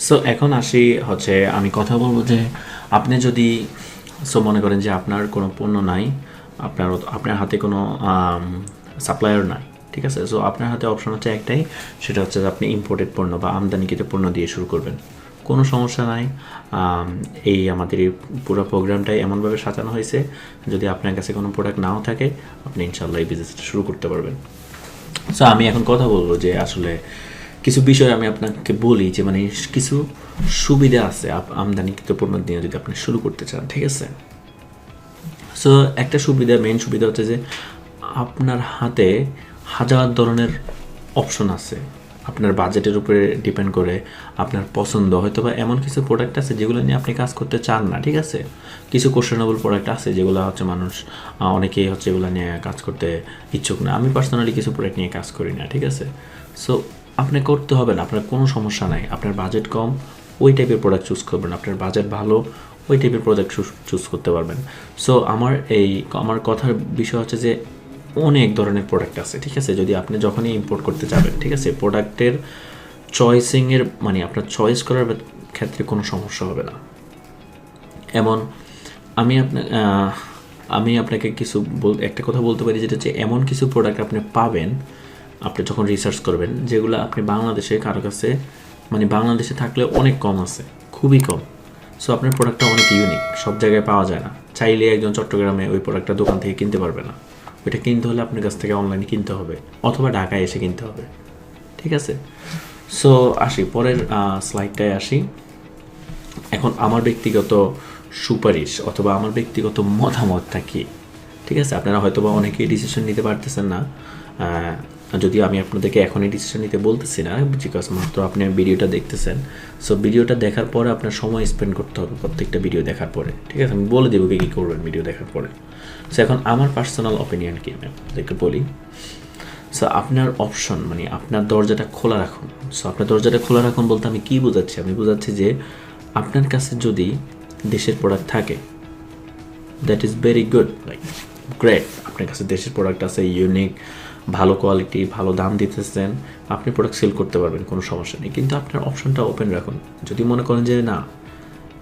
So এখন আসি হচ্ছে আমি কথা বলবো যে আপনি যদি মনে করেন যে আপনার কোনো পণ্য নাই, আপনার হাতে কোনো সাপ্লায়ার নাই, ঠিক আছে। সো আপনার হাতে অপশন হচ্ছে একটাই, সেটা হচ্ছে যে আপনি ইম্পোর্টেড পণ্য বা আমদানিকৃত পণ্য দিয়ে শুরু করবেন। কোনো সমস্যা নাই। এই আমাদের এই পুরো প্রোগ্রামটাই এমনভাবে সাজানো হয়েছে, যদি আপনার কাছে কোনো প্রোডাক্ট নাও থাকে আপনি ইনশাল্লাহ এই বিজনেসটা শুরু করতে পারবেন। সো আমি এখন কথা বলবো যে আসলে কিছু বিষয় আমি আপনাকে বলি যে মানে কিছু সুবিধা আছে আমদানিকৃত পণ্য দিয়ে যদি আপনি শুরু করতে চান, ঠিক আছে। সো একটা সুবিধা, মেইন সুবিধা হচ্ছে যে আপনার হাতে হাজার ধরনের অপশন আছে। আপনার বাজেটের উপরে ডিপেন্ড করে আপনার পছন্দ হয়তো বা এমন কিছু প্রোডাক্ট আছে যেগুলো নিয়ে আপনি কাজ করতে চান না, ঠিক আছে। কিছু কোশ্চেনেবল প্রোডাক্ট আছে যেগুলো হচ্ছে মানুষ অনেকেই হচ্ছে এগুলো নিয়ে কাজ করতে ইচ্ছুক না। আমি পার্সোনালি কিছু প্রোডাক্ট নিয়ে কাজ করি না, ঠিক আছে। সো আপনি করতে হবে না, আপনার কোনো সমস্যা নাই। আপনার বাজেট কম, ওই টাইপের প্রোডাক্ট চুজ করবেন। আপনার বাজেট ভালো, ওই টাইপের প্রোডাক্ট চুজ করতে পারবেন। সো আমার কথার বিষয় হচ্ছে যে অনেক ধরনের প্রোডাক্ট আছে, ঠিক আছে। যদি আপনি যখনই ইম্পোর্ট করতে যাবেন, ঠিক আছে, প্রোডাক্টের চয়েসিংয়ের মানে আপনার চয়েস করার ক্ষেত্রে কোনো সমস্যা হবে না। এমন আমি আপনাকে একটা কথা বলতে পারি, যেটা হচ্ছে এমন কিছু প্রোডাক্ট আপনি পাবেন আপনি যখন রিসার্চ করবেন, যেগুলো আপনি বাংলাদেশে কারো কাছে মানে বাংলাদেশে থাকলে অনেক কম আছে, খুবই কম। সো আপনার প্রোডাক্টটা অনেক ইউনিক, সব জায়গায় পাওয়া যায় না। চাইলে একজন চট্টগ্রামে ওই প্রোডাক্টটা দোকান থেকে কিনতে পারবে না। ওইটা কিনতে হলে আপনার কাছ থেকে অনলাইনে কিনতে হবে অথবা ঢাকায় এসে কিনতে হবে, ঠিক আছে। সো আসি পরের স্লাইডটায় আসি। এখন আমার ব্যক্তিগত সুপারিশ অথবা আমার ব্যক্তিগত মতামতটা কি, ঠিক আছে। আপনারা হয়তো বা অনেকেই ডিসিশন নিতে পারতেছেন না, যদিও আমি আপনাদেরকে এখনই ডিসিশন নিতে বলতেছি না, বিকজ মাত্র আপনি ভিডিওটা দেখতেছেন। সো ভিডিওটা দেখার পরে আপনার সময় স্পেন্ড করতে হবে প্রত্যেকটা ভিডিও দেখার পরে, ঠিক আছে। আমি বলে দেবো কী করবেন ভিডিও দেখার পরে। সো এখন আমার পার্সোনাল অপিনিয়ন কি আমি আপনাদেরকে বলি। সো আপনার অপশন মানে আপনার দরজাটা খোলা রাখুন। সো আপনার দরজাটা খোলা রাখুন বলতে আমি কী বোঝাচ্ছি, আমি বোঝাচ্ছি যে আপনার কাছে যদি দেশের প্রোডাক্ট থাকে, that is very good, like great. আপনার কাছে দেশের প্রোডাক্ট আছে, ইউনিক, ভালো কোয়ালিটি, ভালো দাম দিতেছেন, আপনি প্রোডাক্ট সেল করতে পারবেন, কোনো সমস্যা নেই। কিন্তু আপনার অপশনটা ওপেন রাখুন। যদি মনে করেন যে না,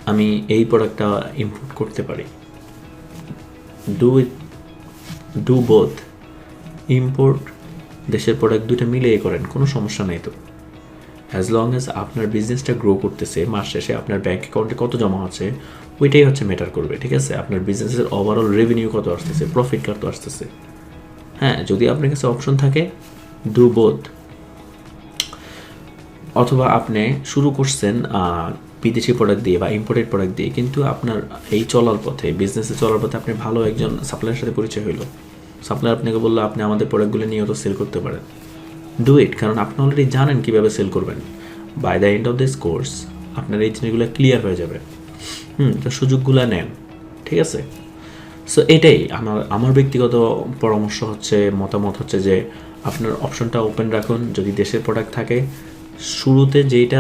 আমি এই প্রোডাক্টটা ইম্পোর্ট করতে পারি, ডু বোথ, ইম্পোর্ট দেশের প্রোডাক্ট দুইটা মিলিয়ে করেন, কোনো সমস্যা নেই তো। অ্যাজ লং অ্যাজ আপনার বিজনেসটা গ্রো করতেছে, মাস শেষে আপনার ব্যাঙ্ক অ্যাকাউন্টে কত জমা আছে ওইটাই হচ্ছে ম্যাটার করবে, ঠিক আছে। আপনার বিজনেসের ওভারঅল রেভিনিউ কত আসতেছে, প্রফিট কত আসতেছে। হ্যাঁ, যদি আপনার কাছে অপশন থাকে ডু বোথ, অথবা আপনি শুরু করছেন বিদেশি প্রোডাক্ট দিয়ে বা ইম্পোর্টেড প্রোডাক্ট দিয়ে, কিন্তু আপনার এই চলার পথে, বিজনেসে চলার পথে আপনি ভালো একজন সাপ্লায়ারের সাথে পরিচয় হইলো, সাপ্লায়ার আপনাকে বললো আপনি আমাদের প্রোডাক্টগুলো নিয়েও তো সেল করতে পারেন, ডু ইট। কারণ আপনি অলরেডি জানেন কীভাবে সেল করবেন। By the end of this course আপনার এই জিনিসগুলো ক্লিয়ার হয়ে যাবে। তো সুযোগগুলো নেন, ঠিক আছে। সো এটাই আমার ব্যক্তিগত পরামর্শ হচ্ছে, মতামত হচ্ছে যে আপনার অপশনটা ওপেন রাখুন। যদি দেশের প্রোডাক্ট থাকে, শুরুতে যেটা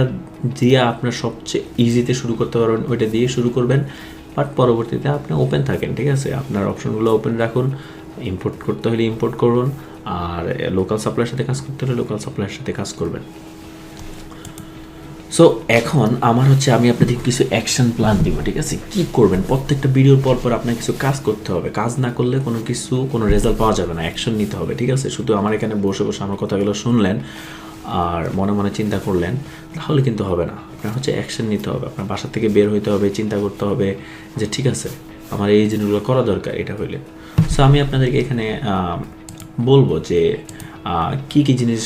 দিয়ে আপনার সবচেয়ে ইজিতে শুরু করতে পারবেন ওইটা দিয়ে শুরু করবেন, বাট পরবর্তীতে আপনি ওপেন থাকেন, ঠিক আছে। আপনার অপশনগুলো ওপেন রাখুন। ইম্পোর্ট করতে হলে ইম্পোর্ট করুন, আর লোকাল সাপ্লাইয়ের সাথে কাজ করতে হলে লোকাল সাপ্লাইয়ের সাথে কাজ করবেন। সো এখন আমার হচ্ছে আমি আপনাদের কিছু অ্যাকশন প্ল্যান দিব, ঠিক আছে। কী করবেন, প্রত্যেকটা ভিডিওর পর পর আপনার কিছু কাজ করতে হবে। কাজ না করলে কোনো রেজাল্ট পাওয়া যাবে না, অ্যাকশন নিতে হবে, ঠিক আছে। শুধু আমার এখানে বসে বসে আমার কথাগুলো শুনলেন আর মনে মনে চিন্তা করলেন তাহলে কিন্তু হবে না। আপনার হচ্ছে অ্যাকশন নিতে হবে, আপনার বাসা থেকে বের হইতে হবে, চিন্তা করতে হবে যে ঠিক আছে আমার এই জিনিসগুলো করা দরকার এটা হইলে। সো আমি আপনাদেরকে এখানে বলবো যে কী কী জিনিস।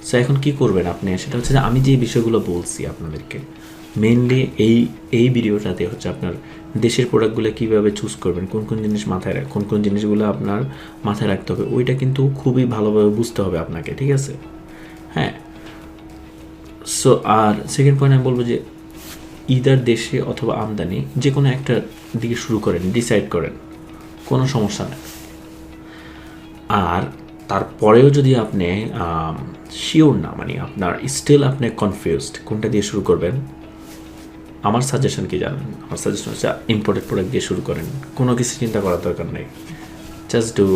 সো এখন কী করবেন আপনি, সেটা হচ্ছে যে আমি যে বিষয়গুলো বলছি আপনাদেরকে মেইনলি এই ভিডিওটাতে হচ্ছে আপনার দেশের প্রোডাক্টগুলো কীভাবে চুজ করবেন, কোন কোন জিনিস কোন জিনিসগুলো আপনার মাথায় রাখতে হবে, ওইটা কিন্তু খুবই ভালোভাবে বুঝতে হবে আপনাকে, ঠিক আছে। হ্যাঁ, সো আর সেকেন্ড পয়েন্ট আমি বলবো যে ইদার দেশে অথবা আমদানি যে কোনো একটা দিকে শুরু করেন, ডিসাইড করেন, কোনো সমস্যা নেই। আর তারপরেও যদি আপনি শিওর না, মানে আপনার স্টিল আপনি কনফিউজড কোনটা দিয়ে শুরু করবেন, আমার সাজেশন কি জানেন? আমার সাজেশন হচ্ছে ইম্পোর্টেড প্রোডাক্ট দিয়ে শুরু করেন, কোনো কিছু চিন্তা করার দরকার নেই। Just do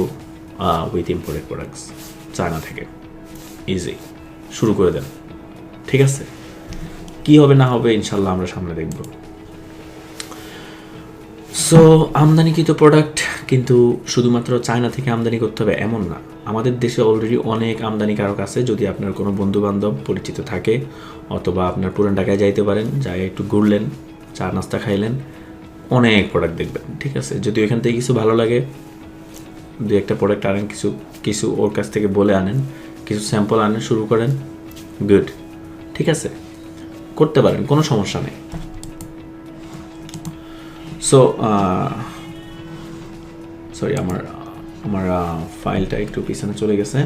with imported products, China থেকে ইজি শুরু করে দেন, ঠিক আছে। কি হবে না হবে ইনশাল্লাহ আমরা সামনে দেখব। সো আমদানিকৃত প্রোডাক্ট কিন্তু শুধুমাত্র চায়না থেকে আমদানি করতে হবে এমন না, আমাদের দেশে অলরেডি অনেক আমদানিকারক আছে। যদি আপনার কোনো বন্ধুবান্ধব পরিচিত থাকে অথবা আপনার পুরান ঢাকায় যাইতে পারেন, যাই একটু ঘুরলেন, চা নাস্তা খাইলেন, অনেক প্রোডাক্ট দেখবেন, ঠিক আছে। যদি ওইখান থেকে কিছু ভালো লাগে, দু একটা প্রোডাক্ট আনেন, কিছু কিছু ওর কাছ থেকে বলে আনেন, কিছু স্যাম্পল আনেন, শুরু করেন, গুড, ঠিক আছে, করতে পারেন, কোনো সমস্যা নেই। সো সরি, আমার আমার ফাইলটা একটু পিছনে চলে গেছে।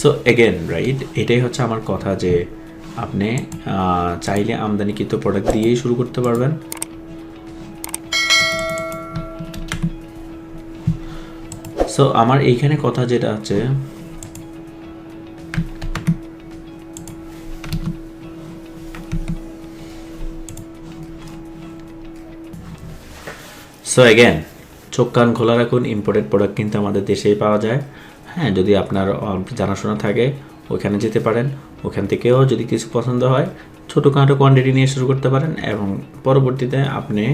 সো এগেন রাইট, এটাই হচ্ছে আমার কথা যে আপনি চাইলে আমদানিকৃত প্রোডাক্ট দিয়েই শুরু করতে পারবেন। সো আমার এইখানে কথা যেটা আছে, সো এগেন চোখ কান খোলা রাখুন, ইম্পোর্টেড প্রোডাক্ট কিন্তু আমাদের দেশেই পাওয়া যায়। হ্যাঁ, যদি আপনার জানাশোনা থাকে ওইখানে যেতে পারেন, ওখান থেকেও যদি কিছু পছন্দ হয় ছোটোখাটো কোয়ান্টিটি নিয়ে শুরু করতে পারেন এবং পরবর্তীতে আপনি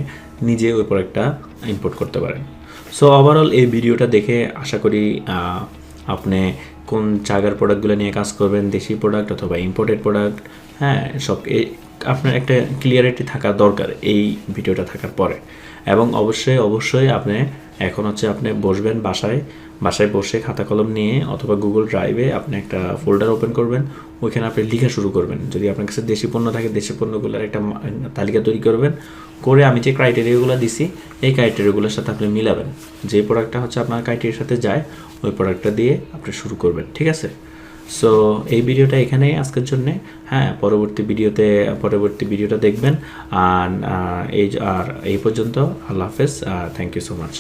নিজে ওই প্রোডাক্টটা ইম্পোর্ট করতে পারেন। সো ওভারঅল এই ভিডিওটা দেখে আশা করি আপনি কোন জায়গার প্রোডাক্টগুলো নিয়ে কাজ করবেন, দেশি প্রোডাক্ট অথবা ইম্পোর্টেড প্রোডাক্ট, হ্যাঁ সব আপনার একটা ক্লিয়ারিটি থাকা দরকার এই ভিডিওটা থাকার পরে। এবং অবশ্যই আপনি এখন হচ্ছে আপনি বসবেন বাসায় বসে খাতা কলম নিয়ে অথবা গুগল ড্রাইভে আপনি একটা ফোল্ডার ওপেন করবেন, ওইখানে আপনি লেখা শুরু করবেন। যদি আপনার কাছে দেশি পণ্য থাকে দেশি পণ্যগুলোর একটা তালিকা তৈরি করবেন, করে আমি যে ক্রাইটেরিয়াগুলো দিছি এই ক্রাইটেরিয়াগুলোর সাথে আপনি মিলাবেন, যে প্রোডাক্টটা হচ্ছে আপনার ক্রাইটেরিয়ার সাথে যায় ওই প্রোডাক্টটা দিয়ে আপনি শুরু করবেন, ঠিক আছে। সো এই ভিডিওটা এখানেই আজকের জন্যে। হ্যাঁ, পরবর্তী ভিডিওটা দেখবেন। আর এই পর্যন্ত আল্লাহ হাফেজ, থ্যাংক ইউ সো মাচ।